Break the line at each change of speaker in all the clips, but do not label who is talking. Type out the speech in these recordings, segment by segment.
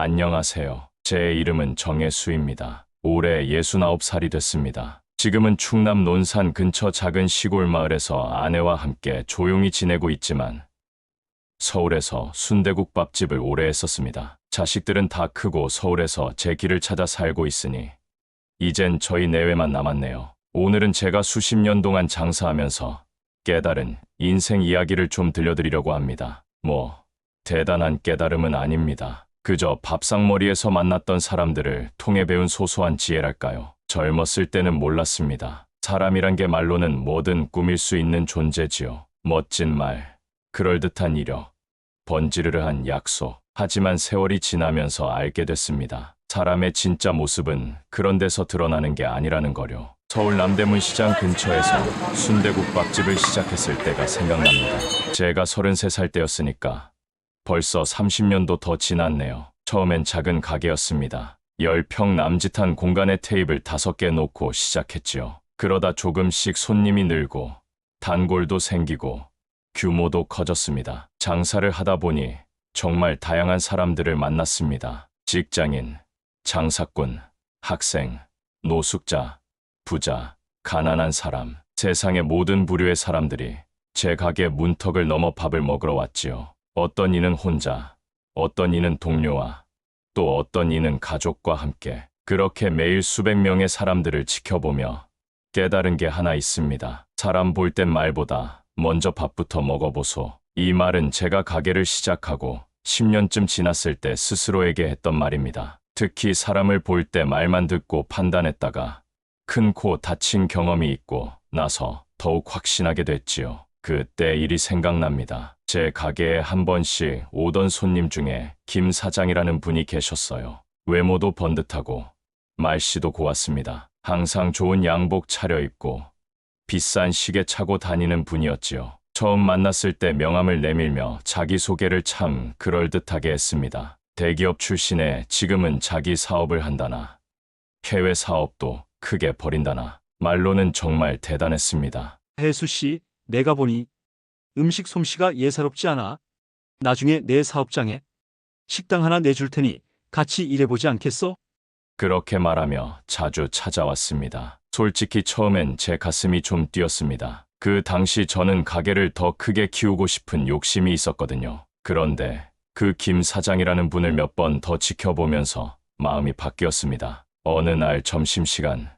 안녕하세요. 제 이름은 정혜수입니다. 올해 69살이 됐습니다. 지금은 충남 논산 근처 작은 시골 마을에서 아내와 함께 조용히 지내고 있지만 서울에서 순대국밥집을 오래 했었습니다. 자식들은 다 크고 서울에서 제 길을 찾아 살고 있으니 이젠 저희 내외만 남았네요. 오늘은 제가 수십 년 동안 장사하면서 깨달은 인생 이야기를 좀 들려드리려고 합니다. 대단한 깨달음은 아닙니다. 그저 밥상머리에서 만났던 사람들을 통해 배운 소소한 지혜랄까요. 젊었을 때는 몰랐습니다. 사람이란 게 말로는 뭐든 꾸밀 수 있는 존재지요. 멋진 말, 그럴듯한 이력, 번지르르한 약속. 하지만 세월이 지나면서 알게 됐습니다. 사람의 진짜 모습은 그런 데서 드러나는 게 아니라는 거요. 서울 남대문 시장 근처에서 순대국밥집을 시작했을 때가 생각납니다. 제가 33살 때였으니까 벌써 30년도 더 지났네요. 처음엔 작은 가게였습니다. 10평 남짓한 공간에 테이블 5개 놓고 시작했지요. 그러다 조금씩 손님이 늘고 단골도 생기고 규모도 커졌습니다. 장사를 하다 보니 정말 다양한 사람들을 만났습니다. 직장인, 장사꾼, 학생, 노숙자, 부자, 가난한 사람, 세상의 모든 부류의 사람들이 제 가게 문턱을 넘어 밥을 먹으러 왔지요. 어떤 이는 혼자, 어떤 이는 동료와 또 어떤 이는 가족과 함께 그렇게 매일 수백 명의 사람들을 지켜보며 깨달은 게 하나 있습니다. 사람 볼 땐 말보다 먼저 밥부터 먹어보소. 이 말은 제가 가게를 시작하고 10년쯤 지났을 때 스스로에게 했던 말입니다. 특히 사람을 볼 때 말만 듣고 판단했다가 큰 코 다친 경험이 있고 나서 더욱 확신하게 됐지요. 그때 일이 생각납니다. 제 가게에 한 번씩 오던 손님 중에 김 사장이라는 분이 계셨어요. 외모도 번듯하고 말씨도 고왔습니다. 항상 좋은 양복 차려입고 비싼 시계 차고 다니는 분이었지요. 처음 만났을 때 명함을 내밀며 자기소개를 참 그럴듯하게 했습니다. 대기업 출신에 지금은 자기 사업을 한다나 해외 사업도 크게 벌인다나 말로는 정말 대단했습니다.
혜수 씨, 내가 보니 음식 솜씨가 예사롭지 않아. 나중에 내 사업장에 식당 하나 내줄 테니 같이 일해보지 않겠어?
그렇게 말하며 자주 찾아왔습니다. 솔직히 처음엔 제 가슴이 좀 뛰었습니다. 그 당시 저는 가게를 더 크게 키우고 싶은 욕심이 있었거든요. 그런데 그 김 사장이라는 분을 몇 번 더 지켜보면서 마음이 바뀌었습니다. 어느 날 점심시간,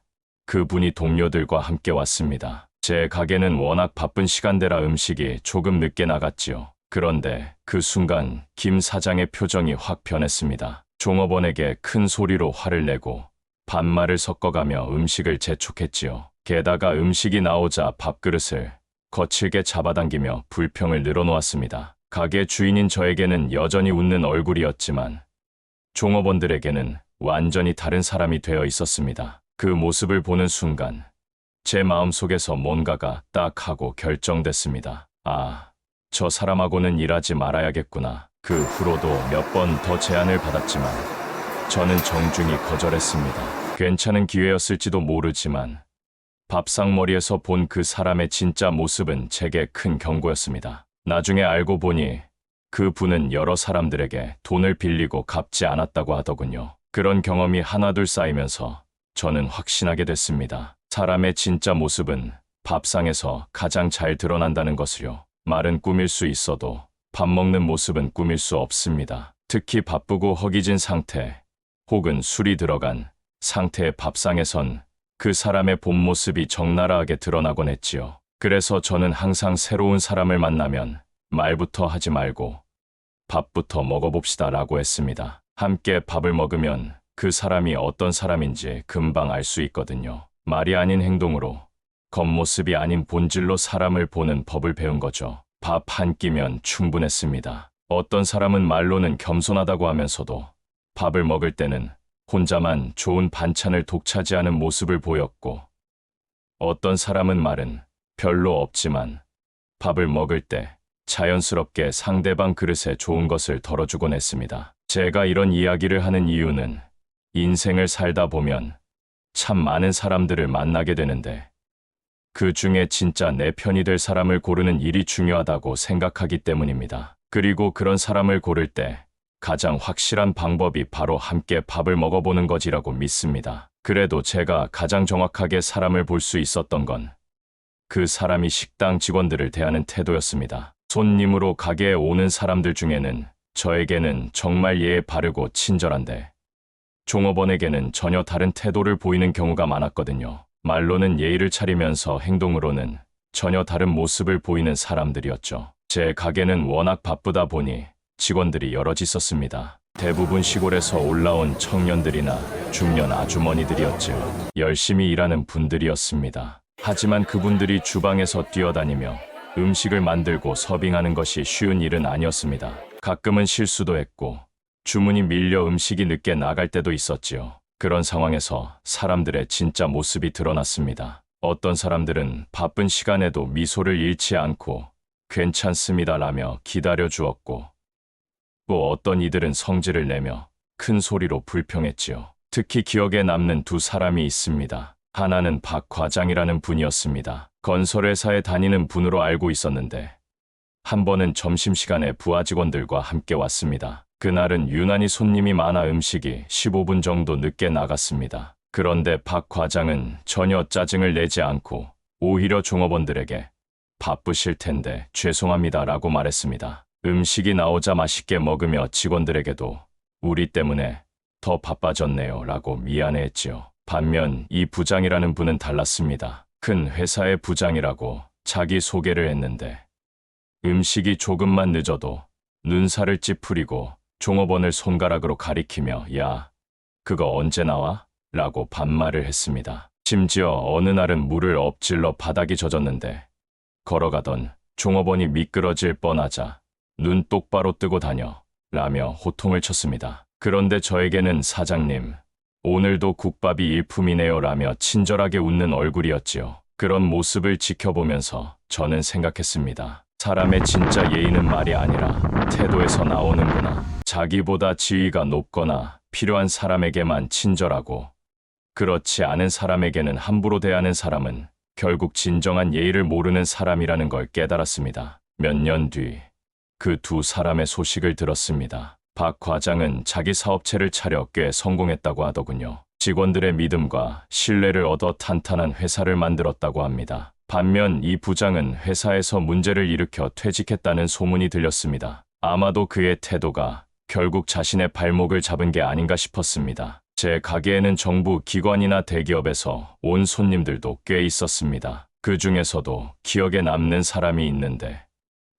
그 분이 동료들과 함께 왔습니다. 제 가게는 워낙 바쁜 시간대라 음식이 조금 늦게 나갔지요. 그런데 그 순간 김 사장의 표정이 확 변했습니다. 종업원에게 큰 소리로 화를 내고 반말을 섞어가며 음식을 재촉했지요. 게다가 음식이 나오자 밥그릇을 거칠게 잡아당기며 불평을 늘어놓았습니다. 가게 주인인 저에게는 여전히 웃는 얼굴이었지만 종업원들에게는 완전히 다른 사람이 되어 있었습니다. 그 모습을 보는 순간 제 마음속에서 뭔가가 딱 하고 결정됐습니다. 저 사람하고는 일하지 말아야겠구나. 그 후로도 몇 번 더 제안을 받았지만 저는 정중히 거절했습니다. 괜찮은 기회였을지도 모르지만 밥상머리에서 본 그 사람의 진짜 모습은 제게 큰 경고였습니다. 나중에 알고 보니 그 분은 여러 사람들에게 돈을 빌리고 갚지 않았다고 하더군요. 그런 경험이 하나둘 쌓이면서 저는 확신하게 됐습니다. 사람의 진짜 모습은 밥상에서 가장 잘 드러난다는 것을요. 말은 꾸밀 수 있어도 밥 먹는 모습은 꾸밀 수 없습니다. 특히 바쁘고 허기진 상태 혹은 술이 들어간 상태의 밥상에선 그 사람의 본 모습이 적나라하게 드러나곤 했지요. 그래서 저는 항상 새로운 사람을 만나면 말부터 하지 말고 밥부터 먹어봅시다 라고 했습니다. 함께 밥을 먹으면 그 사람이 어떤 사람인지 금방 알 수 있거든요. 말이 아닌 행동으로, 겉모습이 아닌 본질로 사람을 보는 법을 배운 거죠. 밥 한 끼면 충분했습니다. 어떤 사람은 말로는 겸손하다고 하면서도 밥을 먹을 때는 혼자만 좋은 반찬을 독차지하는 모습을 보였고, 어떤 사람은 말은 별로 없지만 밥을 먹을 때 자연스럽게 상대방 그릇에 좋은 것을 덜어주곤 했습니다. 제가 이런 이야기를 하는 이유는 인생을 살다 보면 참 많은 사람들을 만나게 되는데 그 중에 진짜 내 편이 될 사람을 고르는 일이 중요하다고 생각하기 때문입니다. 그리고 그런 사람을 고를 때 가장 확실한 방법이 바로 함께 밥을 먹어보는 것이라고 믿습니다. 그래도 제가 가장 정확하게 사람을 볼 수 있었던 건 그 사람이 식당 직원들을 대하는 태도였습니다. 손님으로 가게에 오는 사람들 중에는 저에게는 정말 예의 바르고 친절한데 종업원에게는 전혀 다른 태도를 보이는 경우가 많았거든요. 말로는 예의를 차리면서 행동으로는 전혀 다른 모습을 보이는 사람들이었죠. 제 가게는 워낙 바쁘다 보니 직원들이 여럿 있었습니다. 대부분 시골에서 올라온 청년들이나 중년 아주머니들이었죠. 열심히 일하는 분들이었습니다. 하지만 그분들이 주방에서 뛰어다니며 음식을 만들고 서빙하는 것이 쉬운 일은 아니었습니다. 가끔은 실수도 했고 주문이 밀려 음식이 늦게 나갈 때도 있었지요. 그런 상황에서 사람들의 진짜 모습이 드러났습니다. 어떤 사람들은 바쁜 시간에도 미소를 잃지 않고 괜찮습니다라며 기다려 주었고 또 어떤 이들은 성질을 내며 큰 소리로 불평했지요. 특히 기억에 남는 두 사람이 있습니다. 하나는 박 과장이라는 분이었습니다. 건설회사에 다니는 분으로 알고 있었는데 한 번은 점심시간에 부하 직원들과 함께 왔습니다. 그날은 유난히 손님이 많아 음식이 15분 정도 늦게 나갔습니다. 그런데 박 과장은 전혀 짜증을 내지 않고 오히려 종업원들에게 바쁘실 텐데 죄송합니다라고 말했습니다. 음식이 나오자 맛있게 먹으며 직원들에게도 우리 때문에 더 바빠졌네요 라고 미안해했지요. 반면 이 부장이라는 분은 달랐습니다. 큰 회사의 부장이라고 자기 소개를 했는데 음식이 조금만 늦어도 눈살을 찌푸리고 종업원을 손가락으로 가리키며 야, 그거 언제 나와? 라고 반말을 했습니다. 심지어 어느 날은 물을 엎질러 바닥이 젖었는데 걸어가던 종업원이 미끄러질 뻔하자 눈 똑바로 뜨고 다녀 라며 호통을 쳤습니다. 그런데 저에게는 사장님, 오늘도 국밥이 일품이네요 라며 친절하게 웃는 얼굴이었지요. 그런 모습을 지켜보면서 저는 생각했습니다. 사람의 진짜 예의는 말이 아니라 태도에서 나오는구나. 자기보다 지위가 높거나 필요한 사람에게만 친절하고 그렇지 않은 사람에게는 함부로 대하는 사람은 결국 진정한 예의를 모르는 사람이라는 걸 깨달았습니다. 몇 년 뒤 그 두 사람의 소식을 들었습니다. 박 과장은 자기 사업체를 차려 꽤 성공했다고 하더군요. 직원들의 믿음과 신뢰를 얻어 탄탄한 회사를 만들었다고 합니다. 반면 이 부장은 회사에서 문제를 일으켜 퇴직했다는 소문이 들렸습니다. 아마도 그의 태도가 결국 자신의 발목을 잡은 게 아닌가 싶었습니다. 제 가게에는 정부 기관이나 대기업에서 온 손님들도 꽤 있었습니다. 그 중에서도 기억에 남는 사람이 있는데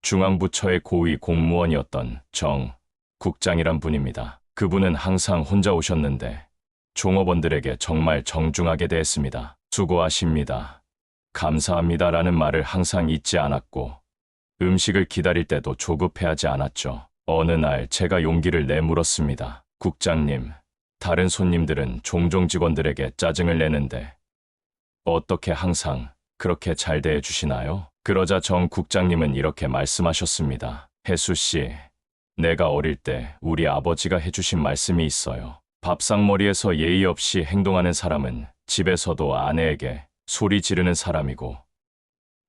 중앙부처의 고위 공무원이었던 정 국장이란 분입니다. 그분은 항상 혼자 오셨는데 종업원들에게 정말 정중하게 대했습니다. 수고하십니다. 감사합니다라는 말을 항상 잊지 않았고 음식을 기다릴 때도 조급해하지 않았죠. 어느 날 제가 용기를 내물었습니다. 국장님, 다른 손님들은 종종 직원들에게 짜증을 내는데 어떻게 항상 그렇게 잘 대해주시나요? 그러자 정 국장님은 이렇게 말씀하셨습니다. 혜수 씨, 내가 어릴 때 우리 아버지가 해주신 말씀이 있어요. 밥상머리에서 예의 없이 행동하는 사람은 집에서도 아내에게 소리 지르는 사람이고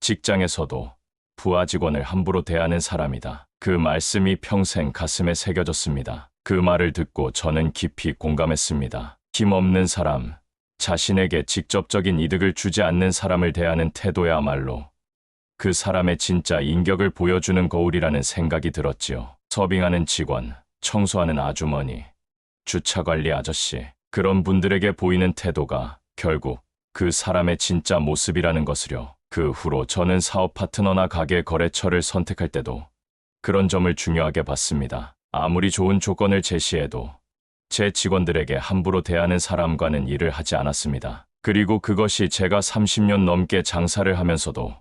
직장에서도 부하 직원을 함부로 대하는 사람이다. 그 말씀이 평생 가슴에 새겨졌습니다. 그 말을 듣고 저는 깊이 공감했습니다. 힘없는 사람, 자신에게 직접적인 이득을 주지 않는 사람을 대하는 태도야말로 그 사람의 진짜 인격을 보여주는 거울이라는 생각이 들었지요. 서빙하는 직원, 청소하는 아주머니, 주차관리 아저씨, 그런 분들에게 보이는 태도가 결국 그 사람의 진짜 모습이라는 것을요. 그 후로 저는 사업 파트너나 가게 거래처를 선택할 때도 그런 점을 중요하게 봤습니다. 아무리 좋은 조건을 제시해도 제 직원들에게 함부로 대하는 사람과는 일을 하지 않았습니다. 그리고 그것이 제가 30년 넘게 장사를 하면서도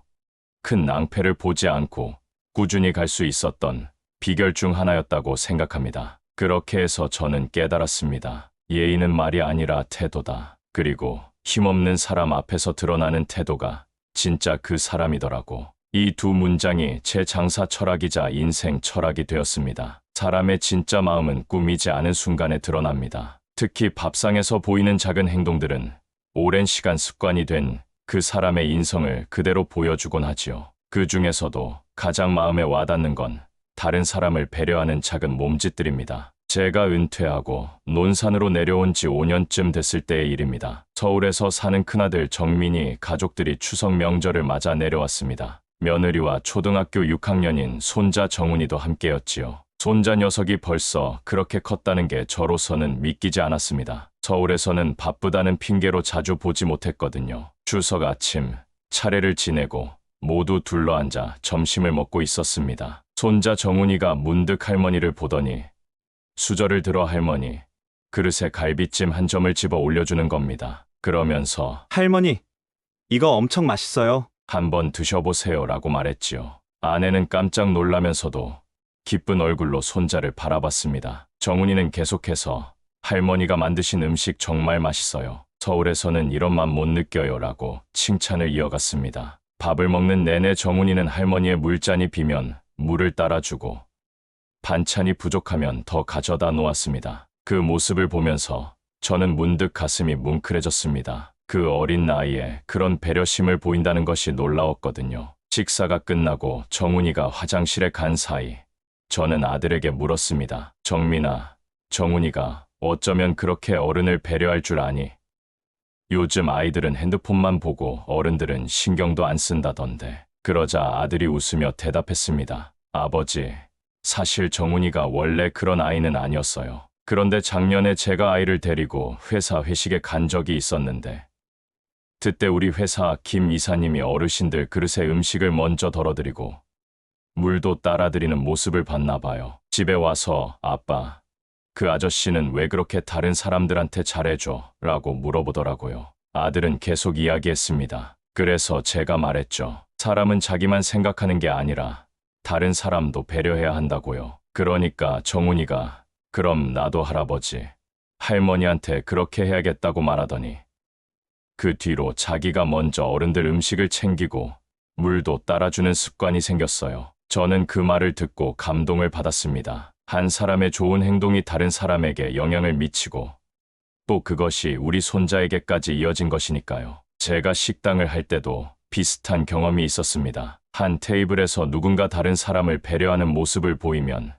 큰 낭패를 보지 않고 꾸준히 갈 수 있었던 비결 중 하나였다고 생각합니다. 그렇게 해서 저는 깨달았습니다. 예의는 말이 아니라 태도다. 그리고 힘없는 사람 앞에서 드러나는 태도가 진짜 그 사람이더라고. 이 두 문장이 제 장사 철학이자 인생 철학이 되었습니다. 사람의 진짜 마음은 꾸미지 않은 순간에 드러납니다. 특히 밥상에서 보이는 작은 행동들은 오랜 시간 습관이 된 그 사람의 인성을 그대로 보여주곤 하지요. 그 중에서도 가장 마음에 와닿는 건 다른 사람을 배려하는 작은 몸짓들입니다. 제가 은퇴하고 논산으로 내려온 지 5년쯤 됐을 때의 일입니다. 서울에서 사는 큰아들 정민이 가족들이 추석 명절을 맞아 내려왔습니다. 며느리와 초등학교 6학년인 손자 정훈이도 함께였지요. 손자 녀석이 벌써 그렇게 컸다는 게 저로서는 믿기지 않았습니다. 서울에서는 바쁘다는 핑계로 자주 보지 못했거든요. 추석 아침 차례를 지내고 모두 둘러앉아 점심을 먹고 있었습니다. 손자 정훈이가 문득 할머니를 보더니 수저를 들어 할머니 그릇에 갈비찜 한 점을 집어 올려주는 겁니다. 그러면서
할머니, 이거 엄청 맛있어요.
한번 드셔보세요 라고 말했지요. 아내는 깜짝 놀라면서도 기쁜 얼굴로 손자를 바라봤습니다. 정훈이는 계속해서 할머니가 만드신 음식 정말 맛있어요. 서울에서는 이런 맛 못 느껴요 라고 칭찬을 이어갔습니다. 밥을 먹는 내내 정훈이는 할머니의 물잔이 비면 물을 따라주고 반찬이 부족하면 더 가져다 놓았습니다. 그 모습을 보면서 저는 문득 가슴이 뭉클해졌습니다. 그 어린 나이에 그런 배려심을 보인다는 것이 놀라웠거든요. 식사가 끝나고 정훈이가 화장실에 간 사이 저는 아들에게 물었습니다. 정민아, 정훈이가 어쩌면 그렇게 어른을 배려할 줄 아니? 요즘 아이들은 핸드폰만 보고 어른들은 신경도 안 쓴다던데. 그러자 아들이 웃으며 대답했습니다. 아버지, 사실 정훈이가 원래 그런 아이는 아니었어요. 그런데 작년에 제가 아이를 데리고 회사 회식에 간 적이 있었는데 그때 우리 회사 김 이사님이 어르신들 그릇에 음식을 먼저 덜어드리고 물도 따라드리는 모습을 봤나 봐요. 집에 와서 아빠, 그 아저씨는 왜 그렇게 다른 사람들한테 잘해줘? 라고 물어보더라고요. 아들은 계속 이야기했습니다. 그래서 제가 말했죠. 사람은 자기만 생각하는 게 아니라 다른 사람도 배려해야 한다고요. 그러니까 정훈이가 그럼 나도 할아버지, 할머니한테 그렇게 해야겠다고 말하더니 그 뒤로 자기가 먼저 어른들 음식을 챙기고 물도 따라주는 습관이 생겼어요. 저는 그 말을 듣고 감동을 받았습니다. 한 사람의 좋은 행동이 다른 사람에게 영향을 미치고 또 그것이 우리 손자에게까지 이어진 것이니까요. 제가 식당을 할 때도 비슷한 경험이 있었습니다. 한 테이블에서 누군가 다른 사람을 배려하는 모습을 보이면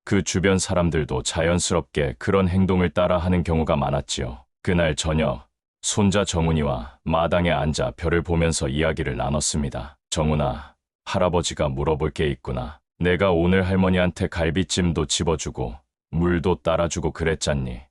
그 주변 사람들도 자연스럽게 그런 행동을 따라하는 경우가 많았지요. 그날 저녁 손자 정훈이와 마당에 앉아 별을 보면서 이야기를 나눴습니다. 정훈아, 할아버지가 물어볼 게 있구나. 내가 오늘 할머니한테 갈비찜도 집어주고 물도 따라주고 그랬잖니.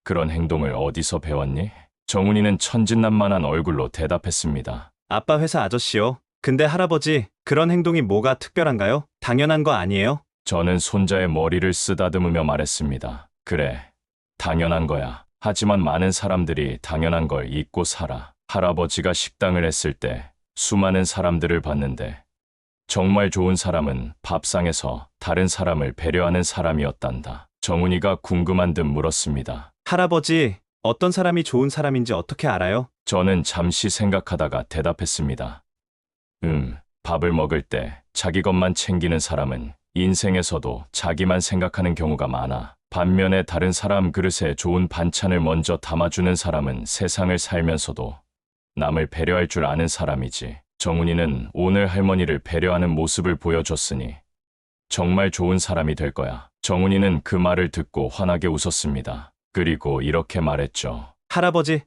그런 행동을 어디서 배웠니? 정훈이는 천진난만한 얼굴로 대답했습니다.
아빠 회사 아저씨요. 근데 할아버지, 그런 행동이 뭐가 특별한가요? 당연한 거 아니에요?
저는 손자의 머리를 쓰다듬으며 말했습니다. 그래, 당연한 거야. 하지만 많은 사람들이 당연한 걸 잊고 살아. 할아버지가 식당을 했을 때 수많은 사람들을 봤는데 정말 좋은 사람은 밥상에서 다른 사람을 배려하는 사람이었단다. 정훈이가 궁금한 듯 물었습니다.
할아버지, 어떤 사람이 좋은 사람인지 어떻게 알아요?
저는 잠시 생각하다가 대답했습니다. 밥을 먹을 때 자기 것만 챙기는 사람은 인생에서도 자기만 생각하는 경우가 많아. 반면에 다른 사람 그릇에 좋은 반찬을 먼저 담아주는 사람은 세상을 살면서도 남을 배려할 줄 아는 사람이지. 정훈이는 오늘 할머니를 배려하는 모습을 보여줬으니 정말 좋은 사람이 될 거야. 정훈이는 그 말을 듣고 환하게 웃었습니다. 그리고 이렇게 말했죠.
할아버지,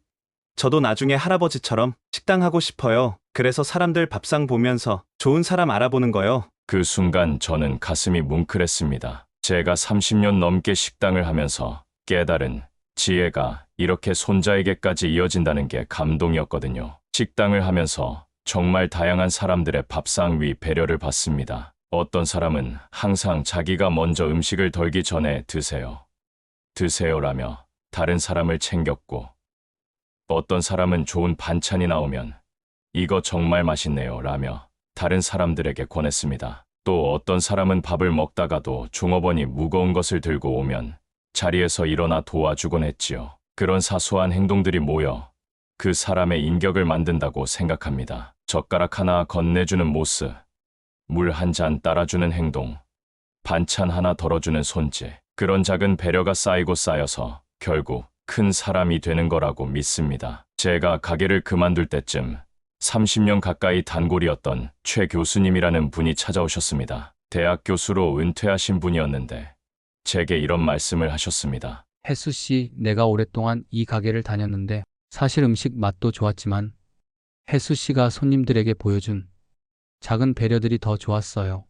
저도 나중에 할아버지처럼 식당 하고 싶어요. 그래서 사람들 밥상 보면서 좋은 사람 알아보는 거요.
그 순간 저는 가슴이 뭉클했습니다. 제가 30년 넘게 식당을 하면서 깨달은 지혜가 이렇게 손자에게까지 이어진다는 게 감동이었거든요. 식당을 하면서 정말 다양한 사람들의 밥상 위 배려를 받습니다. 어떤 사람은 항상 자기가 먼저 음식을 덜기 전에 드세요라며 다른 사람을 챙겼고, 어떤 사람은 좋은 반찬이 나오면 이거 정말 맛있네요 라며 다른 사람들에게 권했습니다. 또 어떤 사람은 밥을 먹다가도 종업원이 무거운 것을 들고 오면 자리에서 일어나 도와주곤 했지요. 그런 사소한 행동들이 모여 그 사람의 인격을 만든다고 생각합니다. 젓가락 하나 건네주는 모습, 물 한 잔 따라주는 행동, 반찬 하나 덜어주는 손짓, 그런 작은 배려가 쌓이고 쌓여서 결국 큰 사람이 되는 거라고 믿습니다. 제가 가게를 그만둘 때쯤 30년 가까이 단골이었던 최 교수님이라는 분이 찾아오셨습니다. 대학 교수로 은퇴하신 분이었는데 제게 이런 말씀을 하셨습니다.
혜수 씨, 내가 오랫동안 이 가게를 다녔는데 사실 음식 맛도 좋았지만 혜수 씨가 손님들에게 보여준 작은 배려들이 더 좋았어요.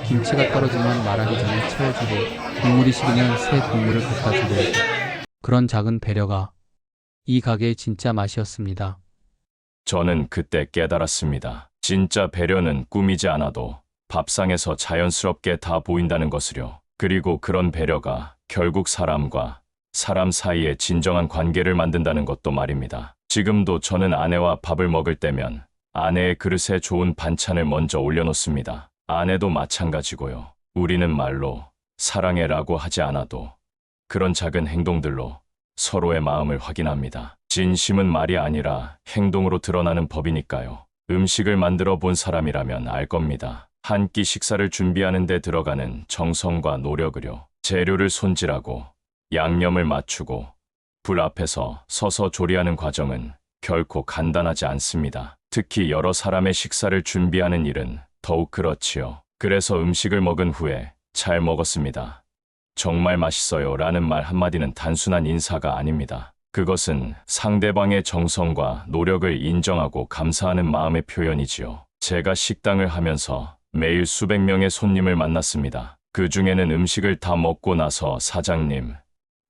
김치가 떨어지면 말하기 전에 채워주고 국물이 식으면 새 국물을 갖다 주고 그런 작은 배려가 이 가게의 진짜 맛이었습니다.
저는 그때 깨달았습니다. 진짜 배려는 꾸미지 않아도 밥상에서 자연스럽게 다 보인다는 것을요. 그리고 그런 배려가 결국 사람과 사람 사이에 진정한 관계를 만든다는 것도 말입니다. 지금도 저는 아내와 밥을 먹을 때면 아내의 그릇에 좋은 반찬을 먼저 올려놓습니다. 아내도 마찬가지고요. 우리는 말로 사랑해라고 하지 않아도 그런 작은 행동들로 서로의 마음을 확인합니다. 진심은 말이 아니라 행동으로 드러나는 법이니까요. 음식을 만들어 본 사람이라면 알 겁니다. 한 끼 식사를 준비하는 데 들어가는 정성과 노력을요. 재료를 손질하고 양념을 맞추고 불 앞에서 서서 조리하는 과정은 결코 간단하지 않습니다. 특히 여러 사람의 식사를 준비하는 일은 더욱 그렇지요. 그래서 음식을 먹은 후에 잘 먹었습니다. 정말 맛있어요 라는 말 한마디는 단순한 인사가 아닙니다. 그것은 상대방의 정성과 노력을 인정하고 감사하는 마음의 표현이지요. 제가 식당을 하면서 매일 수백 명의 손님을 만났습니다. 그 중에는 음식을 다 먹고 나서 사장님,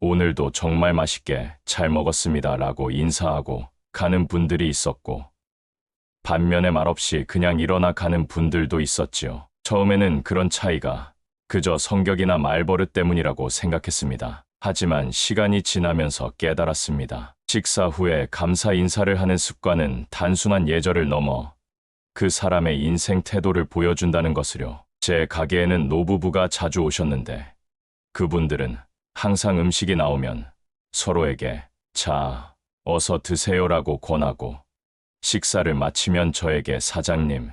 오늘도 정말 맛있게 잘 먹었습니다 라고 인사하고 가는 분들이 있었고, 반면에 말없이 그냥 일어나 가는 분들도 있었지요. 처음에는 그런 차이가 그저 성격이나 말버릇 때문이라고 생각했습니다. 하지만 시간이 지나면서 깨달았습니다. 식사 후에 감사 인사를 하는 습관은 단순한 예절을 넘어 그 사람의 인생 태도를 보여준다는 것을요. 제 가게에는 노부부가 자주 오셨는데 그분들은 항상 음식이 나오면 서로에게 자, 어서 드세요라고 권하고 식사를 마치면 저에게 사장님,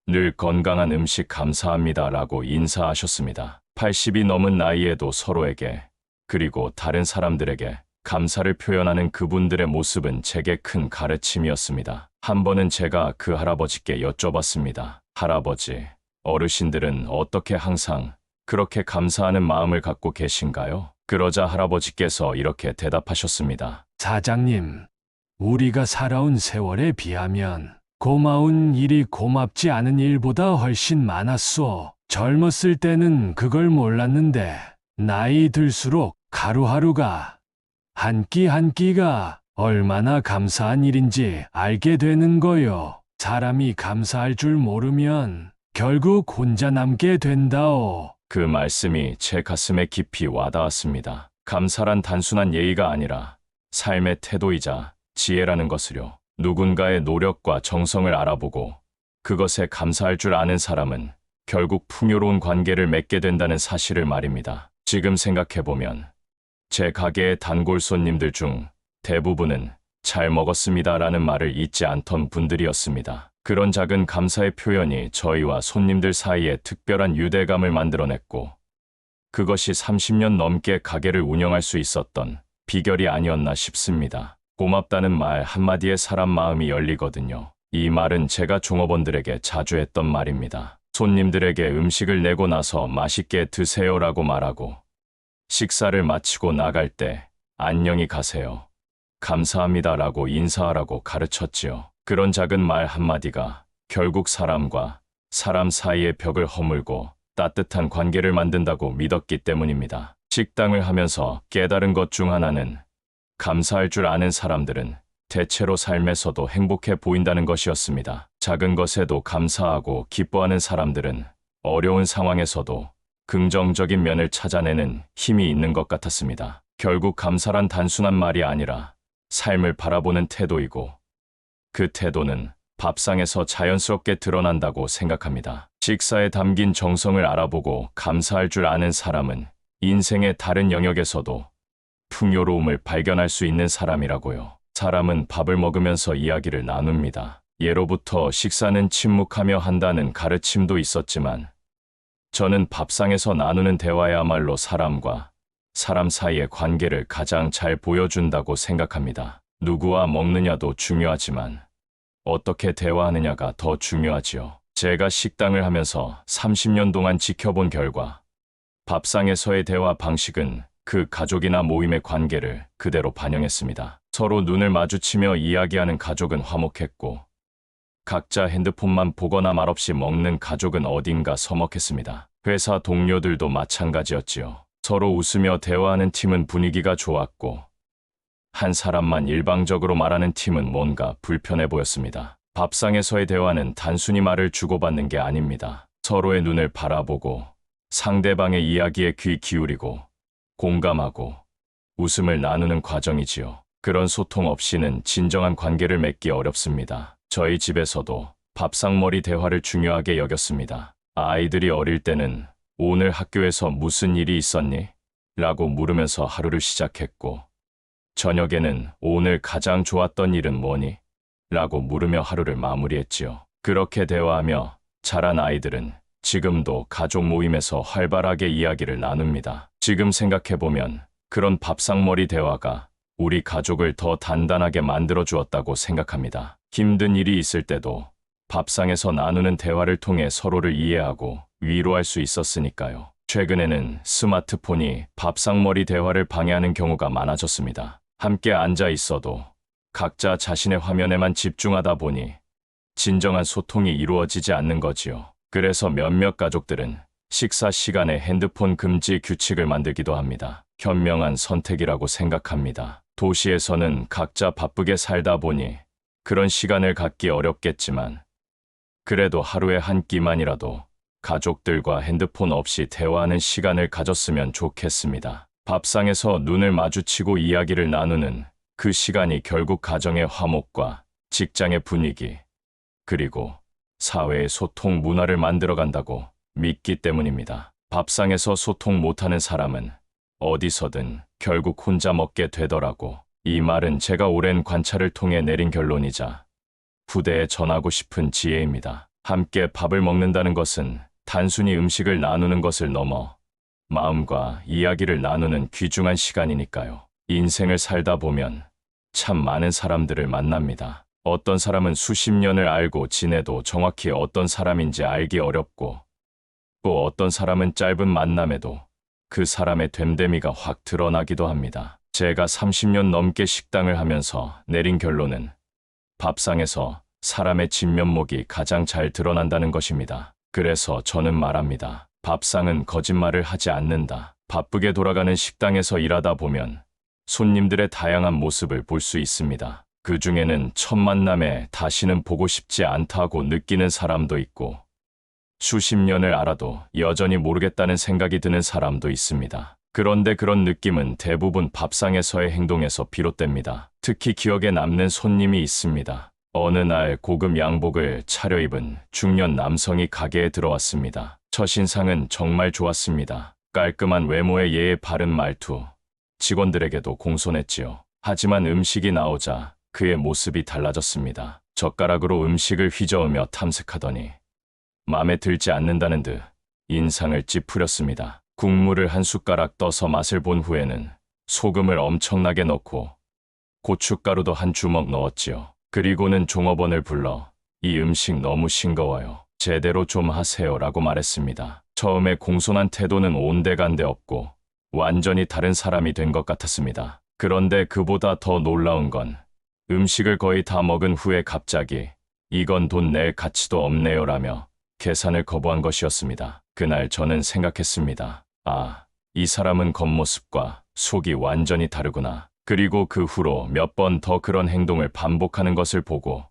늘 건강한 음식 감사합니다 라고 인사하셨습니다. 80이 넘은 나이에도 서로에게 그리고 다른 사람들에게 감사를 표현하는 그분들의 모습은 제게 큰 가르침이었습니다. 한 번은 제가 그 할아버지께 여쭤봤습니다. 할아버지, 어르신들은 어떻게 항상 그렇게 감사하는 마음을 갖고 계신가요? 그러자 할아버지께서 이렇게 대답하셨습니다.
사장님, 우리가 살아온 세월에 비하면 고마운 일이 고맙지 않은 일보다 훨씬 많았소. 젊었을 때는 그걸 몰랐는데 나이 들수록 하루하루가 한 끼 한 끼가 얼마나 감사한 일인지 알게 되는 거요. 사람이 감사할 줄 모르면 결국 혼자 남게 된다오.
그 말씀이 제 가슴에 깊이 와닿았습니다. 감사란 단순한 예의가 아니라 삶의 태도이자 지혜라는 것을요. 누군가의 노력과 정성을 알아보고 그것에 감사할 줄 아는 사람은 결국 풍요로운 관계를 맺게 된다는 사실을 말입니다. 지금 생각해보면 제 가게의 단골 손님들 중 대부분은 잘 먹었습니다라는 말을 잊지 않던 분들이었습니다. 그런 작은 감사의 표현이 저희와 손님들 사이에 특별한 유대감을 만들어냈고 그것이 30년 넘게 가게를 운영할 수 있었던 비결이 아니었나 싶습니다. 고맙다는 말 한마디에 사람 마음이 열리거든요. 이 말은 제가 종업원들에게 자주 했던 말입니다. 손님들에게 음식을 내고 나서 맛있게 드세요라고 말하고 식사를 마치고 나갈 때 안녕히 가세요. 감사합니다라고 인사하라고 가르쳤지요. 그런 작은 말 한마디가 결국 사람과 사람 사이의 벽을 허물고 따뜻한 관계를 만든다고 믿었기 때문입니다. 식당을 하면서 깨달은 것 중 하나는 감사할 줄 아는 사람들은 대체로 삶에서도 행복해 보인다는 것이었습니다. 작은 것에도 감사하고 기뻐하는 사람들은 어려운 상황에서도 긍정적인 면을 찾아내는 힘이 있는 것 같았습니다. 결국 감사란 단순한 말이 아니라 삶을 바라보는 태도이고 그 태도는 밥상에서 자연스럽게 드러난다고 생각합니다. 식사에 담긴 정성을 알아보고 감사할 줄 아는 사람은 인생의 다른 영역에서도 풍요로움을 발견할 수 있는 사람이라고요. 사람은 밥을 먹으면서 이야기를 나눕니다. 예로부터 식사는 침묵하며 한다는 가르침도 있었지만 저는 밥상에서 나누는 대화야말로 사람과 사람 사이의 관계를 가장 잘 보여준다고 생각합니다. 누구와 먹느냐도 중요하지만 어떻게 대화하느냐가 더 중요하지요. 제가 식당을 하면서 30년 동안 지켜본 결과 밥상에서의 대화 방식은 그 가족이나 모임의 관계를 그대로 반영했습니다. 서로 눈을 마주치며 이야기하는 가족은 화목했고, 각자 핸드폰만 보거나 말없이 먹는 가족은 어딘가 서먹했습니다. 회사 동료들도 마찬가지였지요. 서로 웃으며 대화하는 팀은 분위기가 좋았고, 한 사람만 일방적으로 말하는 팀은 뭔가 불편해 보였습니다. 밥상에서의 대화는 단순히 말을 주고받는 게 아닙니다. 서로의 눈을 바라보고, 상대방의 이야기에 귀 기울이고, 공감하고, 웃음을 나누는 과정이지요. 그런 소통 없이는 진정한 관계를 맺기 어렵습니다. 저희 집에서도 밥상머리 대화를 중요하게 여겼습니다. 아이들이 어릴 때는 오늘 학교에서 무슨 일이 있었니? 라고 물으면서 하루를 시작했고, 저녁에는 오늘 가장 좋았던 일은 뭐니? 라고 물으며 하루를 마무리했지요. 그렇게 대화하며 자란 아이들은 지금도 가족 모임에서 활발하게 이야기를 나눕니다. 지금 생각해보면 그런 밥상머리 대화가 우리 가족을 더 단단하게 만들어 주었다고 생각합니다. 힘든 일이 있을 때도 밥상에서 나누는 대화를 통해 서로를 이해하고 위로할 수 있었으니까요. 최근에는 스마트폰이 밥상머리 대화를 방해하는 경우가 많아졌습니다. 함께 앉아 있어도 각자 자신의 화면에만 집중하다 보니 진정한 소통이 이루어지지 않는 거지요. 그래서 몇몇 가족들은 식사 시간에 핸드폰 금지 규칙을 만들기도 합니다. 현명한 선택이라고 생각합니다. 도시에서는 각자 바쁘게 살다 보니 그런 시간을 갖기 어렵겠지만, 그래도 하루에 한 끼만이라도 가족들과 핸드폰 없이 대화하는 시간을 가졌으면 좋겠습니다. 밥상에서 눈을 마주치고 이야기를 나누는 그 시간이 결국 가정의 화목과 직장의 분위기, 그리고 사회의 소통 문화를 만들어간다고 믿기 때문입니다. 밥상에서 소통 못하는 사람은 어디서든 결국 혼자 먹게 되더라고. 이 말은 제가 오랜 관찰을 통해 내린 결론이자 후대에 전하고 싶은 지혜입니다. 함께 밥을 먹는다는 것은 단순히 음식을 나누는 것을 넘어 마음과 이야기를 나누는 귀중한 시간이니까요. 인생을 살다 보면 참 많은 사람들을 만납니다. 어떤 사람은 수십 년을 알고 지내도 정확히 어떤 사람인지 알기 어렵고, 또 어떤 사람은 짧은 만남에도 그 사람의 됨됨이가 확 드러나기도 합니다. 제가 30년 넘게 식당을 하면서 내린 결론은 밥상에서 사람의 진면목이 가장 잘 드러난다는 것입니다. 그래서 저는 말합니다. 밥상은 거짓말을 하지 않는다. 바쁘게 돌아가는 식당에서 일하다 보면 손님들의 다양한 모습을 볼 수 있습니다. 그 중에는 첫 만남에 다시는 보고 싶지 않다고 느끼는 사람도 있고, 수십 년을 알아도 여전히 모르겠다는 생각이 드는 사람도 있습니다. 그런데 그런 느낌은 대부분 밥상에서의 행동에서 비롯됩니다. 특히 기억에 남는 손님이 있습니다. 어느 날 고급 양복을 차려입은 중년 남성이 가게에 들어왔습니다. 첫인상은 정말 좋았습니다. 깔끔한 외모에 예의 바른 말투, 직원들에게도 공손했지요. 하지만 음식이 나오자 그의 모습이 달라졌습니다. 젓가락으로 음식을 휘저으며 탐색하더니 마음에 들지 않는다는 듯 인상을 찌푸렸습니다. 국물을 한 숟가락 떠서 맛을 본 후에는 소금을 엄청나게 넣고 고춧가루도 한 주먹 넣었지요. 그리고는 종업원을 불러 이 음식 너무 싱거워요. 제대로 좀 하세요 라고 말했습니다. 처음에 공손한 태도는 온데간데 없고 완전히 다른 사람이 된 것 같았습니다. 그런데 그보다 더 놀라운 건 음식을 거의 다 먹은 후에 갑자기 이건 돈 낼 가치도 없네요 라며 계산을 거부한 것이었습니다. 그날 저는 생각했습니다. 아, 이 사람은 겉모습과 속이 완전히 다르구나. 그리고 그 후로 몇 번 더 그런 행동을 반복하는 것을 보고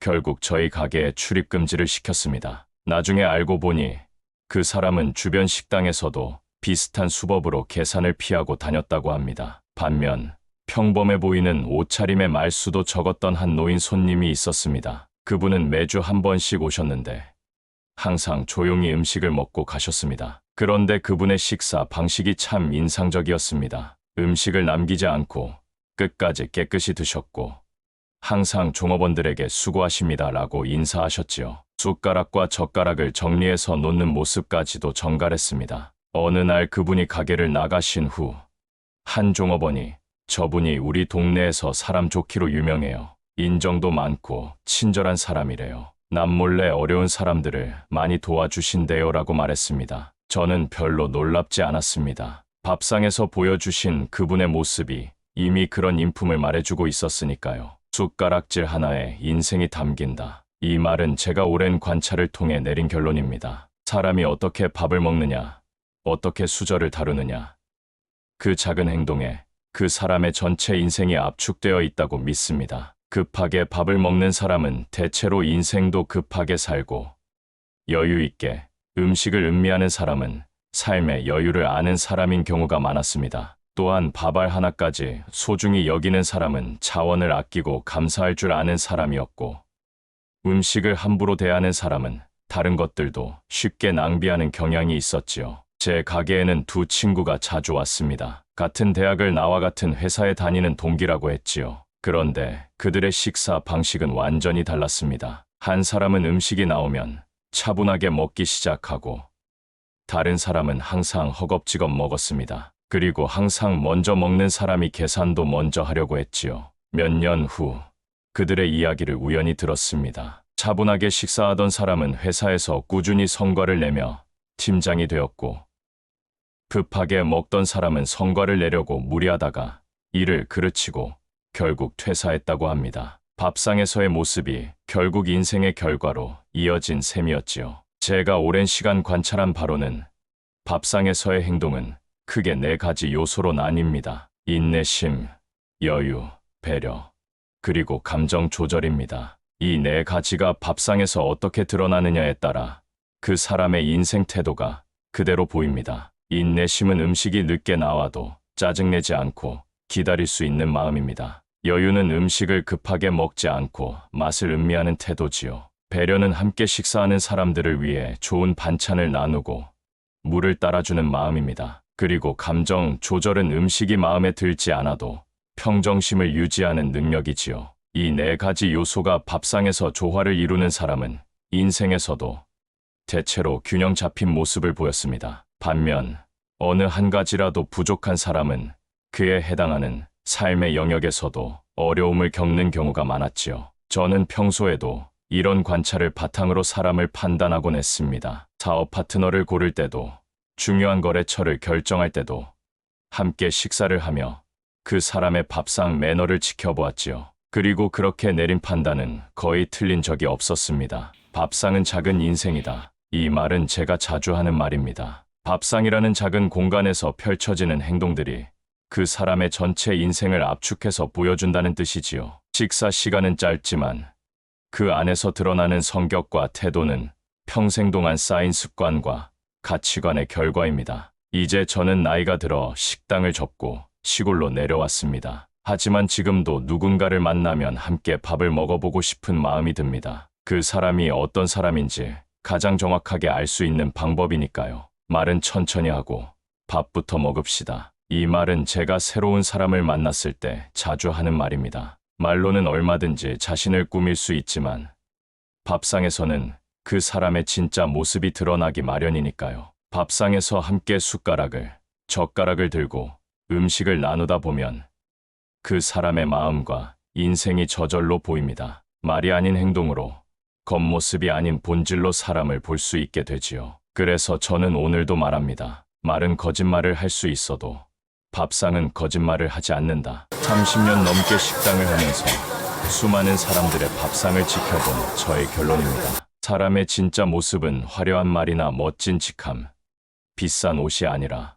결국 저희 가게에 출입 금지를 시켰습니다. 나중에 알고 보니 그 사람은 주변 식당에서도 비슷한 수법으로 계산을 피하고 다녔다고 합니다. 반면 평범해 보이는 옷차림의 말수도 적었던 한 노인 손님이 있었습니다. 그분은 매주 한 번씩 오셨는데 항상 조용히 음식을 먹고 가셨습니다. 그런데 그분의 식사 방식이 참 인상적이었습니다. 음식을 남기지 않고 끝까지 깨끗이 드셨고 항상 종업원들에게 수고하십니다라고 인사하셨지요. 숟가락과 젓가락을 정리해서 놓는 모습까지도 정갈했습니다. 어느 날 그분이 가게를 나가신 후 한 종업원이 저분이 우리 동네에서 사람 좋기로 유명해요. 인정도 많고 친절한 사람이래요. 남몰래 어려운 사람들을 많이 도와주신대요 라고 말했습니다. 저는 별로 놀랍지 않았습니다. 밥상에서 보여주신 그분의 모습이 이미 그런 인품을 말해주고 있었으니까요. 숟가락질 하나에 인생이 담긴다. 이 말은 제가 오랜 관찰을 통해 내린 결론입니다. 사람이 어떻게 밥을 먹느냐, 어떻게 수저를 다루느냐, 그 작은 행동에 그 사람의 전체 인생이 압축되어 있다고 믿습니다. 급하게 밥을 먹는 사람은 대체로 인생도 급하게 살고, 여유 있게 음식을 음미하는 사람은 삶의 여유를 아는 사람인 경우가 많았습니다. 또한 밥알 하나까지 소중히 여기는 사람은 자원을 아끼고 감사할 줄 아는 사람이었고, 음식을 함부로 대하는 사람은 다른 것들도 쉽게 낭비하는 경향이 있었지요. 제 가게에는 두 친구가 자주 왔습니다. 같은 대학을 나와 같은 회사에 다니는 동기라고 했지요. 그런데 그들의 식사 방식은 완전히 달랐습니다. 한 사람은 음식이 나오면 차분하게 먹기 시작하고, 다른 사람은 항상 허겁지겁 먹었습니다. 그리고 항상 먼저 먹는 사람이 계산도 먼저 하려고 했지요. 몇 년 후 그들의 이야기를 우연히 들었습니다. 차분하게 식사하던 사람은 회사에서 꾸준히 성과를 내며 팀장이 되었고, 급하게 먹던 사람은 성과를 내려고 무리하다가 일을 그르치고 결국 퇴사했다고 합니다. 밥상에서의 모습이 결국 인생의 결과로 이어진 셈이었지요. 제가 오랜 시간 관찰한 바로는 밥상에서의 행동은 크게 4가지 요소로 나뉩니다. 인내심, 여유, 배려, 그리고 감정 조절입니다. 이 4가지가 밥상에서 어떻게 드러나느냐에 따라 그 사람의 인생 태도가 그대로 보입니다. 인내심은 음식이 늦게 나와도 짜증내지 않고 기다릴 수 있는 마음입니다. 여유는 음식을 급하게 먹지 않고 맛을 음미하는 태도지요. 배려는 함께 식사하는 사람들을 위해 좋은 반찬을 나누고 물을 따라주는 마음입니다. 그리고 감정 조절은 음식이 마음에 들지 않아도 평정심을 유지하는 능력이지요. 이 4가지 요소가 밥상에서 조화를 이루는 사람은 인생에서도 대체로 균형 잡힌 모습을 보였습니다. 반면 어느 한 가지라도 부족한 사람은 그에 해당하는 삶의 영역에서도 어려움을 겪는 경우가 많았지요. 저는 평소에도 이런 관찰을 바탕으로 사람을 판단하곤 했습니다. 사업 파트너를 고를 때도, 중요한 거래처를 결정할 때도 함께 식사를 하며 그 사람의 밥상 매너를 지켜보았지요. 그리고 그렇게 내린 판단은 거의 틀린 적이 없었습니다. 밥상은 작은 인생이다. 이 말은 제가 자주 하는 말입니다. 밥상이라는 작은 공간에서 펼쳐지는 행동들이 그 사람의 전체 인생을 압축해서 보여준다는 뜻이지요. 식사 시간은 짧지만 그 안에서 드러나는 성격과 태도는 평생 동안 쌓인 습관과 가치관의 결과입니다. 이제 저는 나이가 들어 식당을 접고 시골로 내려왔습니다. 하지만 지금도 누군가를 만나면 함께 밥을 먹어보고 싶은 마음이 듭니다. 그 사람이 어떤 사람인지 가장 정확하게 알 수 있는 방법이니까요. 말은 천천히 하고 밥부터 먹읍시다. 이 말은 제가 새로운 사람을 만났을 때 자주 하는 말입니다. 말로는 얼마든지 자신을 꾸밀 수 있지만 밥상에서는 그 사람의 진짜 모습이 드러나기 마련이니까요. 밥상에서 함께 숟가락을, 젓가락을 들고 음식을 나누다 보면 그 사람의 마음과 인생이 저절로 보입니다. 말이 아닌 행동으로, 겉모습이 아닌 본질로 사람을 볼 수 있게 되지요. 그래서 저는 오늘도 말합니다. 말은 거짓말을 할 수 있어도 밥상은 거짓말을 하지 않는다. 30년 넘게 식당을 하면서 수많은 사람들의 밥상을 지켜본 저의 결론입니다. 사람의 진짜 모습은 화려한 말이나 멋진 직함, 비싼 옷이 아니라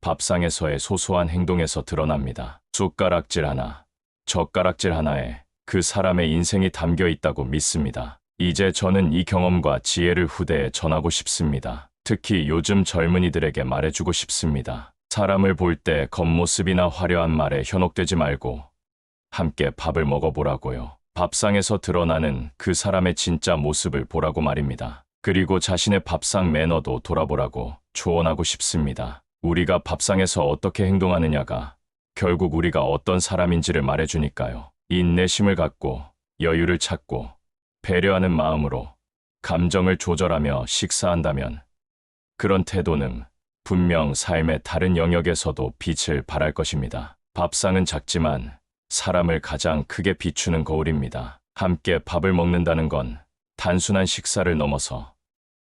밥상에서의 소소한 행동에서 드러납니다. 숟가락질 하나, 젓가락질 하나에 그 사람의 인생이 담겨 있다고 믿습니다. 이제 저는 이 경험과 지혜를 후대에 전하고 싶습니다. 특히 요즘 젊은이들에게 말해주고 싶습니다. 사람을 볼 때 겉모습이나 화려한 말에 현혹되지 말고 함께 밥을 먹어보라고요. 밥상에서 드러나는 그 사람의 진짜 모습을 보라고 말입니다. 그리고 자신의 밥상 매너도 돌아보라고 조언하고 싶습니다. 우리가 밥상에서 어떻게 행동하느냐가 결국 우리가 어떤 사람인지를 말해주니까요. 인내심을 갖고 여유를 찾고 배려하는 마음으로 감정을 조절하며 식사한다면 그런 태도는 분명 삶의 다른 영역에서도 빛을 발할 것입니다. 밥상은 작지만 사람을 가장 크게 비추는 거울입니다. 함께 밥을 먹는다는 건 단순한 식사를 넘어서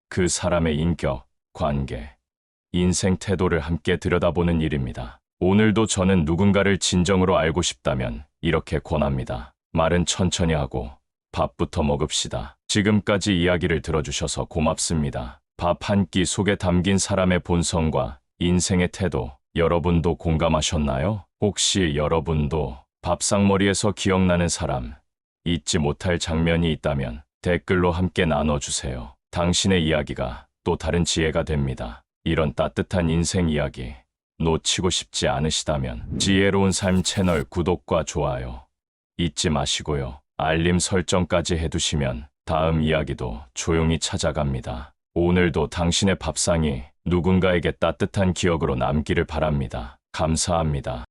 그 사람의 인격, 관계, 인생 태도를 함께 들여다보는 일입니다. 오늘도 저는 누군가를 진정으로 알고 싶다면 이렇게 권합니다. 말은 천천히 하고 밥부터 먹읍시다. 지금까지 이야기를 들어주셔서 고맙습니다. 밥 한 끼 속에 담긴 사람의 본성과 인생의 태도, 여러분도 공감하셨나요? 혹시 여러분도 밥상머리에서 기억나는 사람, 잊지 못할 장면이 있다면 댓글로 함께 나눠주세요. 당신의 이야기가 또 다른 지혜가 됩니다. 이런 따뜻한 인생 이야기 놓치고 싶지 않으시다면 지혜로운 삶 채널 구독과 좋아요 잊지 마시고요. 알림 설정까지 해두시면 다음 이야기도 조용히 찾아갑니다. 오늘도 당신의 밥상이 누군가에게 따뜻한 기억으로 남기를 바랍니다. 감사합니다.